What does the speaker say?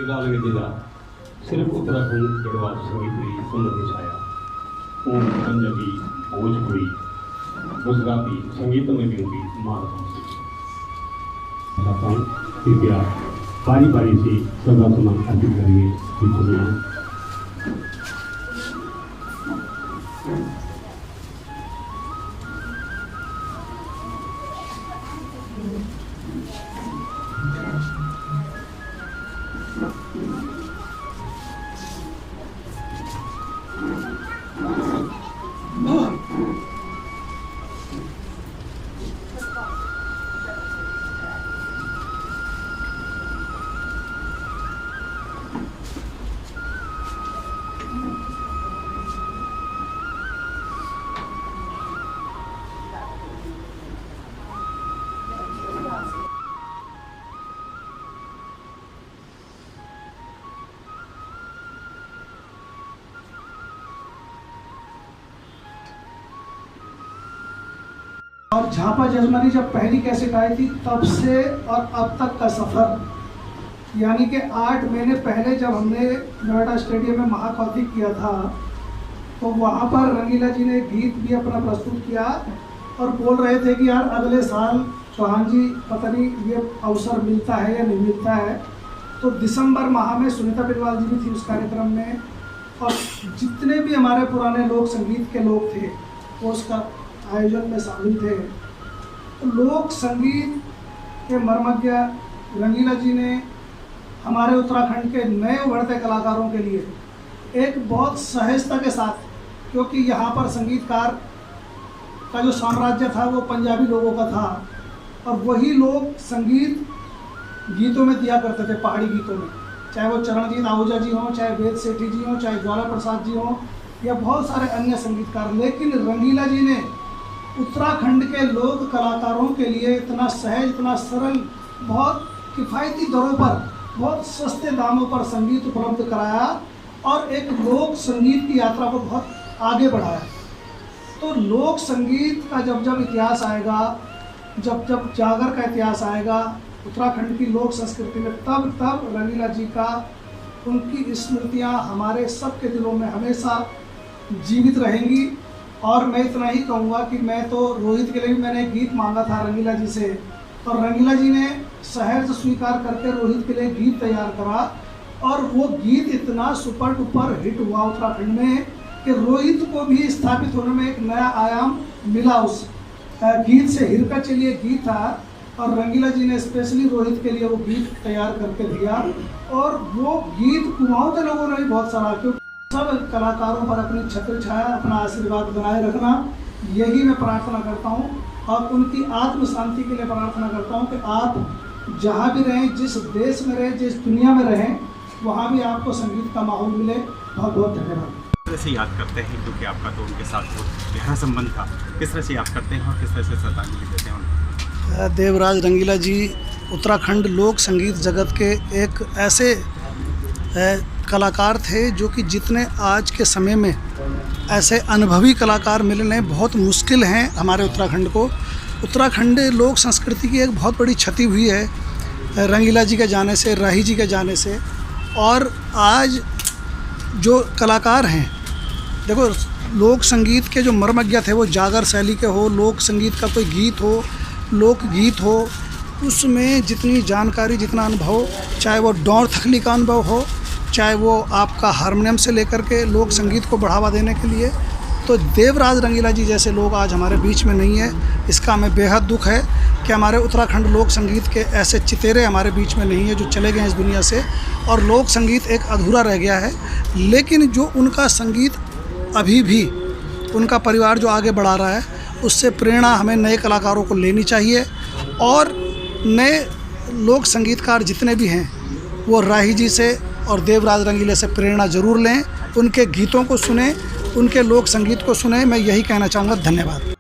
चलिकाल ಗೆದ್ದಿದ सिर्फ उत्तराखंड गढ़वाल संगीत की सुंदर छाया ओम पंजाबी भोजपुरी गुजराती संगीतों में भी उनकी महारत कृपया बारी बारी से सदा सुमन अर्पित करिए। और झापा जजमानी जब पहली कैसेट आई थी तब से और अब तक का सफ़र, यानी कि 8 महीने पहले जब हमने नोएडा स्टेडियम में महाकौतिक किया था तो वहाँ पर रंगीला जी ने गीत भी अपना प्रस्तुत किया और बोल रहे थे कि यार अगले साल चौहान जी पता नहीं ये अवसर मिलता है या नहीं मिलता है। तो दिसंबर माह में सुनीता पिलवाल जी भी थी उस कार्यक्रम में और जितने भी हमारे पुराने लोक संगीत के लोग थे वो उसका आयोजन में शामिल थे। तो लोक संगीत के मर्मज्ञ रंगीला जी ने हमारे उत्तराखंड के नए उभरते कलाकारों के लिए एक बहुत सहजता के साथ, क्योंकि यहाँ पर संगीतकार का जो साम्राज्य था वो पंजाबी लोगों का था और वही लोग संगीत गीतों में दिया करते थे, पहाड़ी गीतों में, चाहे वो चरणजीत आहूजा जी हों, चाहे वेद सेठी जी हों, चाहे ज्वाला प्रसाद जी हों या बहुत सारे अन्य संगीतकार। लेकिन रंगीला जी ने उत्तराखंड के लोक कलाकारों के लिए इतना सहज, इतना सरल, बहुत किफ़ायती दरों पर, बहुत सस्ते दामों पर संगीत उपलब्ध कराया और एक लोक संगीत की यात्रा को बहुत आगे बढ़ाया। तो लोक संगीत का जब जब इतिहास आएगा, जब जब जागर का इतिहास आएगा उत्तराखंड की लोक संस्कृति में, तब तब रंगीला जी का, उनकी स्मृतियाँ हमारे सबके दिलों में हमेशा जीवित रहेंगी। और मैं इतना ही कहूँगा कि मैं तो रोहित के लिए भी मैंने एक गीत मांगा था रंगीला जी से और रंगीला जी ने सहर्ष स्वीकार करके रोहित के लिए गीत तैयार करा और वो गीत इतना सुपर डुपर हिट हुआ उत्तराखंड में कि रोहित को भी स्थापित होने में एक नया आयाम मिला। उस गीत से हिरका चलिए गीत था और रंगीला जी ने स्पेशली रोहित के लिए वो गीत तैयार करके दिया और वो गीत कुमाऊं के लोगों ने भी बहुत सराहा। क्योंकि सब कलाकारों पर अपनी छत्र छाया, अपना आशीर्वाद बनाए रखना, यही मैं प्रार्थना करता हूँ और उनकी आत्म शांति के लिए प्रार्थना करता हूँ कि आप जहाँ भी रहें, जिस देश में रहें, जिस दुनिया में रहें, वहाँ भी आपको संगीत का माहौल मिले। बहुत बहुत धन्यवाद। किस तरह से याद करते हैं, क्योंकि आपका तो उनके साथ बहुत गहरा संबंध था, किस तरह से याद करते हैं और किस तरह से श्रद्धांजलि देते हैं उनको? देवराज रंगीला जी उत्तराखंड लोक संगीत जगत के एक ऐसे कलाकार थे जो कि जितने आज के समय में ऐसे अनुभवी कलाकार मिलने बहुत मुश्किल हैं हमारे उत्तराखंड को। उत्तराखंड लोक संस्कृति की एक बहुत बड़ी क्षति हुई है रंगीला जी के जाने से, राही जी के जाने से। और आज जो कलाकार हैं, देखो लोक संगीत के जो मर्मज्ञ थे वो जागर शैली के हो, लोक संगीत का कोई गीत हो, लोक गीत हो, उसमें जितनी जानकारी, जितना अनुभव, चाहे वो डौर थकली का अनुभव हो, चाहे वो आपका हारमोनियम से लेकर के लोक संगीत को बढ़ावा देने के लिए, तो देवराज रंगीला जी जैसे लोग आज हमारे बीच में नहीं है। इसका हमें बेहद दुख है कि हमारे उत्तराखंड लोक संगीत के ऐसे चितेरे हमारे बीच में नहीं है जो चले गए हैं इस दुनिया से और लोक संगीत एक अधूरा रह गया है। लेकिन जो उनका संगीत अभी भी उनका परिवार जो आगे बढ़ा रहा है, उससे प्रेरणा हमें नए कलाकारों को लेनी चाहिए और नए लोक संगीतकार जितने भी हैं वो राही जी से और देवराज रंगीले से प्रेरणा ज़रूर लें, उनके गीतों को सुनें, उनके लोक संगीत को सुनें। मैं यही कहना चाहूँगा। धन्यवाद।